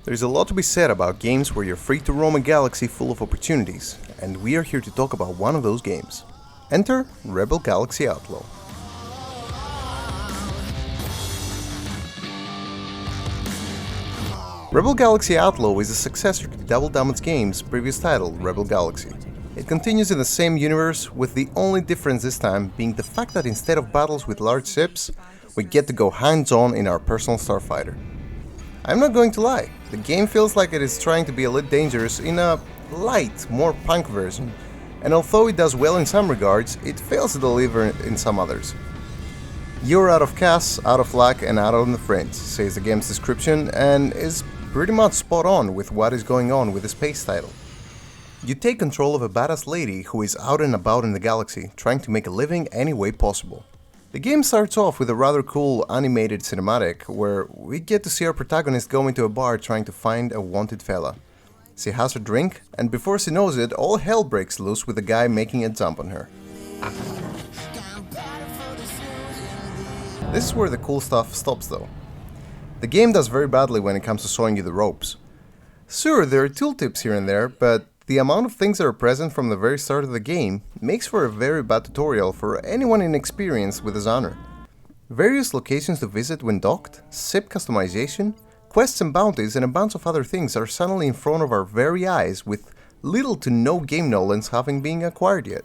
There's a lot to be said about games where you're free to roam a galaxy full of opportunities, and we are here to talk about one of those games. Enter Rebel Galaxy Outlaw. Rebel Galaxy Outlaw is a successor to Double Damage Games' previous title, Rebel Galaxy. It continues in the same universe, with the only difference this time being the fact that instead of battles with large ships, we get to go hands-on in our personal starfighter. I'm not going to lie, the game feels like it is trying to be a little dangerous in a light, more punk version, and although it does well in some regards, it fails to deliver in some others. You're out of CAS, out of luck, and out on the fringe, says the game's description, and is pretty much spot on with what is going on with the space title. You take control of a badass lady who is out and about in the galaxy, trying to make a living any way possible. The game starts off with a rather cool animated cinematic, where we get to see our protagonist go into a bar trying to find a wanted fella. She has her drink, and before she knows it, all hell breaks loose with the guy making a jump on her. This is where the cool stuff stops though. The game does very badly when it comes to showing you the ropes. Sure, there are tooltips here and there, but the amount of things that are present from the very start of the game makes for a very bad tutorial for anyone inexperienced with the genre. Various locations to visit when docked, ship customization, quests and bounties and a bunch of other things are suddenly in front of our very eyes with little to no game knowledge having been acquired yet.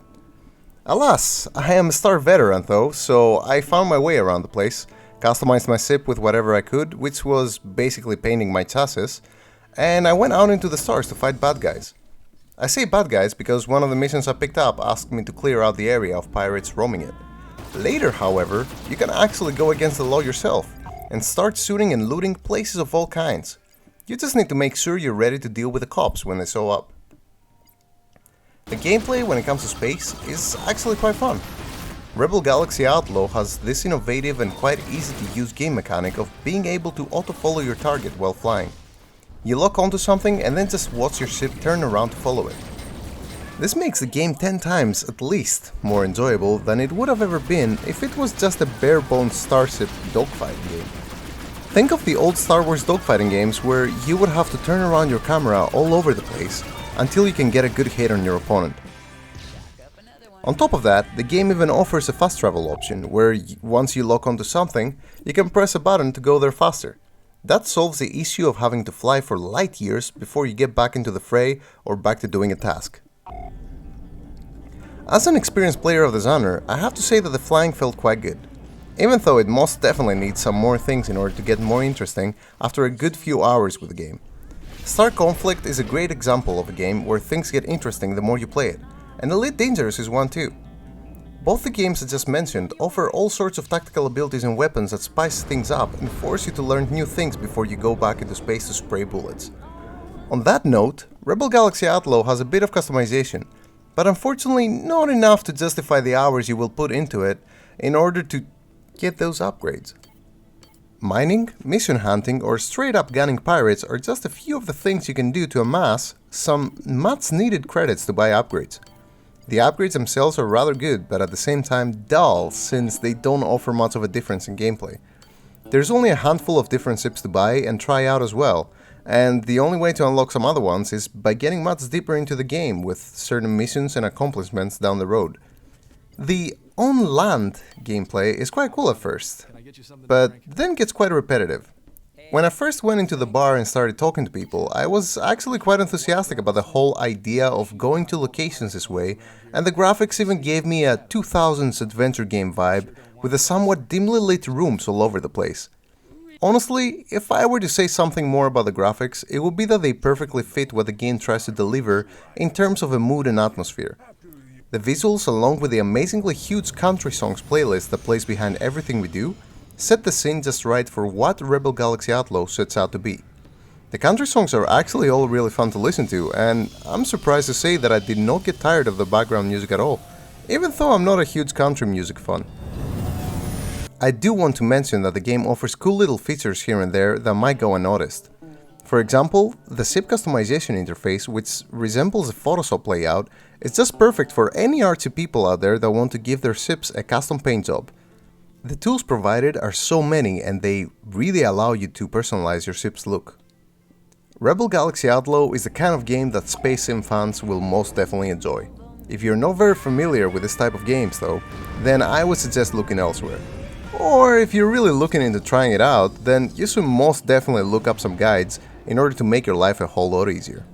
Alas, I am a star veteran though, so I found my way around the place, customized my ship with whatever I could, which was basically painting my chassis, and I went out into the stars to fight bad guys. I say bad guys because one of the missions I picked up asked me to clear out the area of pirates roaming it. Later, however, you can actually go against the law yourself and start shooting and looting places of all kinds. You just need to make sure you're ready to deal with the cops when they show up. The gameplay when it comes to space is actually quite fun. Rebel Galaxy Outlaw has this innovative and quite easy to use game mechanic of being able to auto-follow your target while flying. You lock onto something and then just watch your ship turn around to follow it. This makes the game 10 times at least more enjoyable than it would have ever been if it was just a bare-bones starship dogfighting game. Think of the old Star Wars dogfighting games where you would have to turn around your camera all over the place until you can get a good hit on your opponent. On top of that, the game even offers a fast travel option where once you lock onto something, you can press a button to go there faster. That solves the issue of having to fly for light years before you get back into the fray or back to doing a task. As an experienced player of the genre, I have to say that the flying felt quite good, even though it most definitely needs some more things in order to get more interesting after a good few hours with the game. Star Conflict is a great example of a game where things get interesting the more you play it, and Elite Dangerous is one too. Both the games I just mentioned offer all sorts of tactical abilities and weapons that spice things up and force you to learn new things before you go back into space to spray bullets. On that note, Rebel Galaxy Outlaw has a bit of customization, but unfortunately not enough to justify the hours you will put into it in order to get those upgrades. Mining, mission hunting, or straight up gunning pirates are just a few of the things you can do to amass some much needed credits to buy upgrades. The upgrades themselves are rather good, but at the same time dull since they don't offer much of a difference in gameplay. There's only a handful of different ships to buy and try out as well, and the only way to unlock some other ones is by getting much deeper into the game with certain missions and accomplishments down the road. The on-land gameplay is quite cool at first, but then gets quite repetitive. When I first went into the bar and started talking to people, I was actually quite enthusiastic about the whole idea of going to locations this way, and the graphics even gave me a 2000s adventure game vibe with the somewhat dimly lit rooms all over the place. Honestly, if I were to say something more about the graphics, it would be that they perfectly fit what the game tries to deliver in terms of a mood and atmosphere. The visuals, along with the amazingly huge country songs playlist that plays behind everything we do, set the scene just right for what Rebel Galaxy Outlaw sets out to be. The country songs are actually all really fun to listen to, and I'm surprised to say that I did not get tired of the background music at all, even though I'm not a huge country music fan. I do want to mention that the game offers cool little features here and there that might go unnoticed. For example, the ship customization interface, which resembles a Photoshop layout, is just perfect for any artsy people out there that want to give their ships a custom paint job. The tools provided are so many and they really allow you to personalize your ship's look. Rebel Galaxy Outlaw is the kind of game that space sim fans will most definitely enjoy. If you're not very familiar with this type of games though, then I would suggest looking elsewhere. Or if you're really looking into trying it out, then you should most definitely look up some guides in order to make your life a whole lot easier.